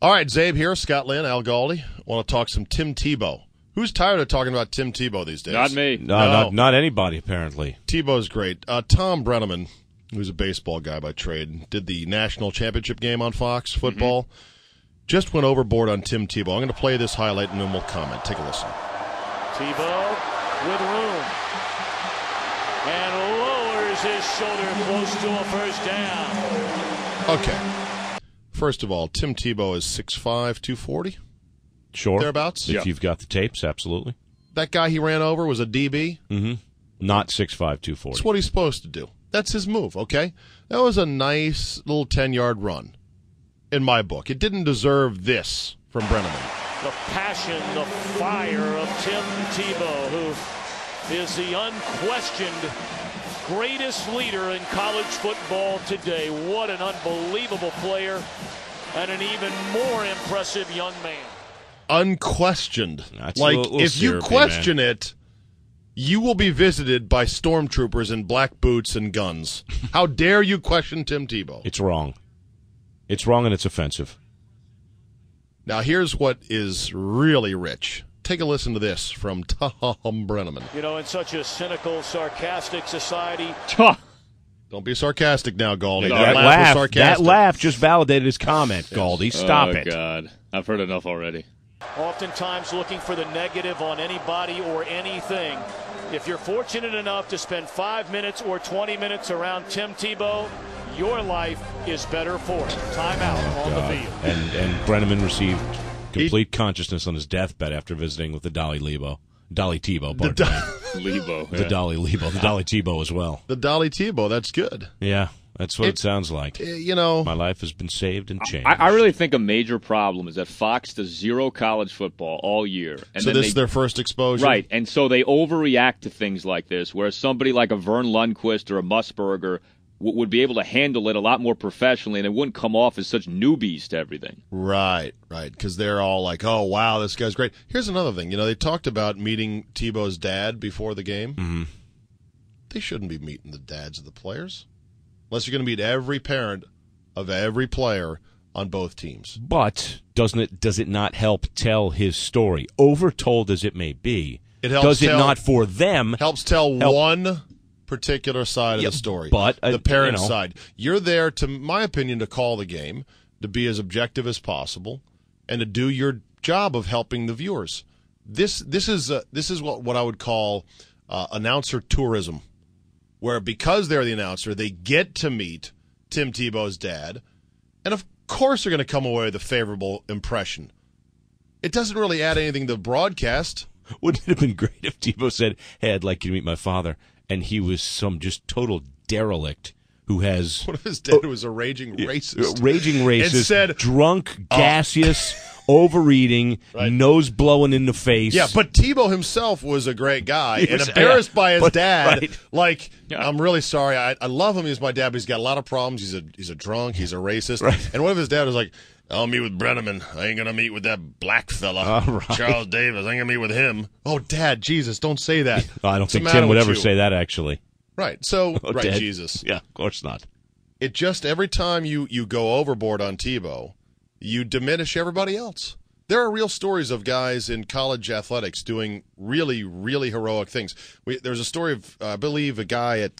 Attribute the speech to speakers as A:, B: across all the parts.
A: All right, Zabe here, Scott Lynn, Al Galdi. Want to talk some Tim Tebow. Who's tired of talking about Tim Tebow these days?
B: Not me.
C: No. Not anybody, apparently.
A: Tebow's great. Thom Brenneman, who's a baseball guy by trade, did the National Championship game on Fox football. Just went overboard on Tim Tebow. I'm going to play this highlight and then we'll comment. Take a listen.
D: Tebow with room. And lowers his shoulder close to a first down.
A: Okay. First of all, Tim Tebow is 6'5", 240?
C: Sure.
A: Thereabouts?
C: If you've got the tapes, absolutely.
A: That guy he ran over was a DB?
C: Mm-hmm. Not 6'5", 240.
A: That's what he's supposed to do. That's his move, okay? That was a nice little 10-yard run in my book. It didn't deserve this from Brenneman.
D: The passion, the fire of Tim Tebow, who is the unquestioned greatest leader in college football today. What an unbelievable player and an even more impressive young man.
A: Unquestioned.
C: That's
A: like,
C: a little
A: if you
C: syrupy,
A: question it, you will be visited by stormtroopers in black boots and guns. How dare you question Tim Tebow?
C: It's wrong. It's wrong and it's offensive.
A: Now, here's what is really rich. Take a listen to this from Thom Brenneman.
D: You know, in such a cynical, sarcastic society.
A: Don't be sarcastic now, Galdi.
C: That laugh just validated his comment, Galdi. Stop it.
B: Oh, God. I've heard enough already.
D: Oftentimes looking for the negative on anybody or anything. If you're fortunate enough to spend 5 minutes or 20 minutes around Tim Tebow, your life is better for it. Timeout on the field.
C: And Brenneman received complete consciousness on his deathbed after visiting with the Dolly Tebow.
B: Lebo.
C: The Dolly Lebo. The Dolly Tebow as well.
A: The Dolly Tebow, that's good.
C: Yeah, that's what it sounds like.
A: You know,
C: my life has been saved and changed.
B: I really think a major problem is that Fox does zero college football all year. And
A: so this is their first exposure?
B: Right, and so they overreact to things like this, whereas somebody like a Vern Lundquist or a Musburger would be able to handle it a lot more professionally, and it wouldn't come off as such newbies to everything.
A: Right, because they're all like, oh, wow, this guy's great. Here's another thing. You know, they talked about meeting Tebow's dad before the game.
C: Mm-hmm.
A: They shouldn't be meeting the dads of the players, unless you're going to meet every parent of every player on both teams.
C: But does it not help tell his story? Overtold as it may be,
A: helps
C: not for them
A: helps tell one particular side of the story,
C: but
A: the parent side. You're there, to my opinion, to call the game, to be as objective as possible, and to do your job of helping the viewers. This is what I would call announcer tourism, where because they're the announcer, they get to meet Tim Tebow's dad, and of course they're going to come away with a favorable impression. It doesn't really add anything to the broadcast.
C: Wouldn't it have been great if Tebow said, "Hey, I'd like you to meet my father," and he was some just total derelict who has...
A: What if his dad was a raging racist?
C: And said, drunk, gaseous, overeating, nose blowing in the face.
A: Yeah, but Tebow himself was a great guy and embarrassed by his dad. Right. Like, I'm really sorry. I love him. He's my dad, but he's got a lot of problems. He's a drunk. He's a racist.
C: Right.
A: And what if his dad was like, I'll meet with Brenneman. I ain't going to meet with that black fella, Charles Davis. I ain't going to meet with him. Oh, Dad, Jesus, don't say that.
C: I don't think Tim would ever say that, actually.
A: Right. So,
C: Dad.
A: Jesus.
C: Yeah, of course not.
A: It just, every time you go overboard on Tebow, you diminish everybody else. There are real stories of guys in college athletics doing really, really heroic things. There's a story of, I believe, a guy at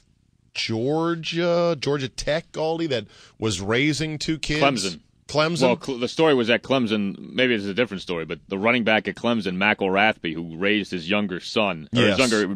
A: Georgia Tech, Galdi, that was raising two kids. Clemson?
B: Well, the story was at Clemson. Maybe it's a different story, but the running back at Clemson, McElrathby, who raised his younger son, or his younger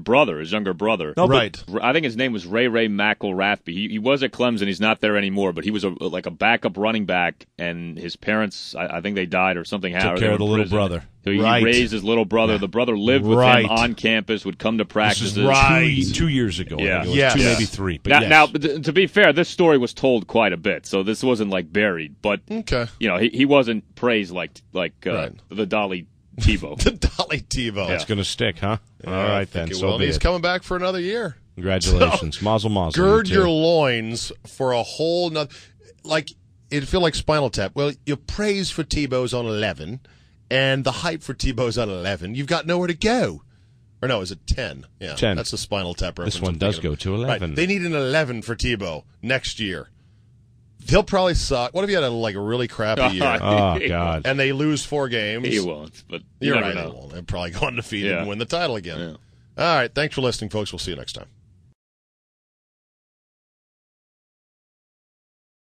B: brother.
A: No, right.
B: I think his name was Ray McElrathby. He was at Clemson. He's not there anymore, but he was like a backup running back, and his parents, I think they died or something.
C: Took care of the little brother.
B: So he raised his little brother. The brother lived with him on campus, would come to practices.
C: This is 2 years ago.
B: Yeah.
C: Two, maybe three. But
B: now, to be fair, this story was told quite a bit, so this wasn't like buried. But he wasn't praised like the Dolly Tebow.
A: The Dolly Tebow.
C: That's going to stick, huh?
A: Yeah,
C: all right, then. So
A: he's coming back for another year.
C: Congratulations. So, mazel.
A: Gird your loins for a whole nother... Like, it'd feel like Spinal Tap. Well, your praise for Tebow's on 11, and the hype for Tebow's on 11. You've got nowhere to go. Or no, is it 10? Yeah,
C: 10.
A: That's the Spinal Tap reference.
C: This one does go to 11.
A: Right. They need an 11 for Tebow next year. They'll probably suck. What if you had a really crappy year
C: Oh, God.
A: and they lose 4 games?
B: He won't, but
A: You're
B: never
A: right.
B: know.
A: They won't. They'll probably go undefeated
B: Yeah.
A: and win the title again.
B: Yeah.
A: All right. Thanks for listening, folks. We'll see you next time.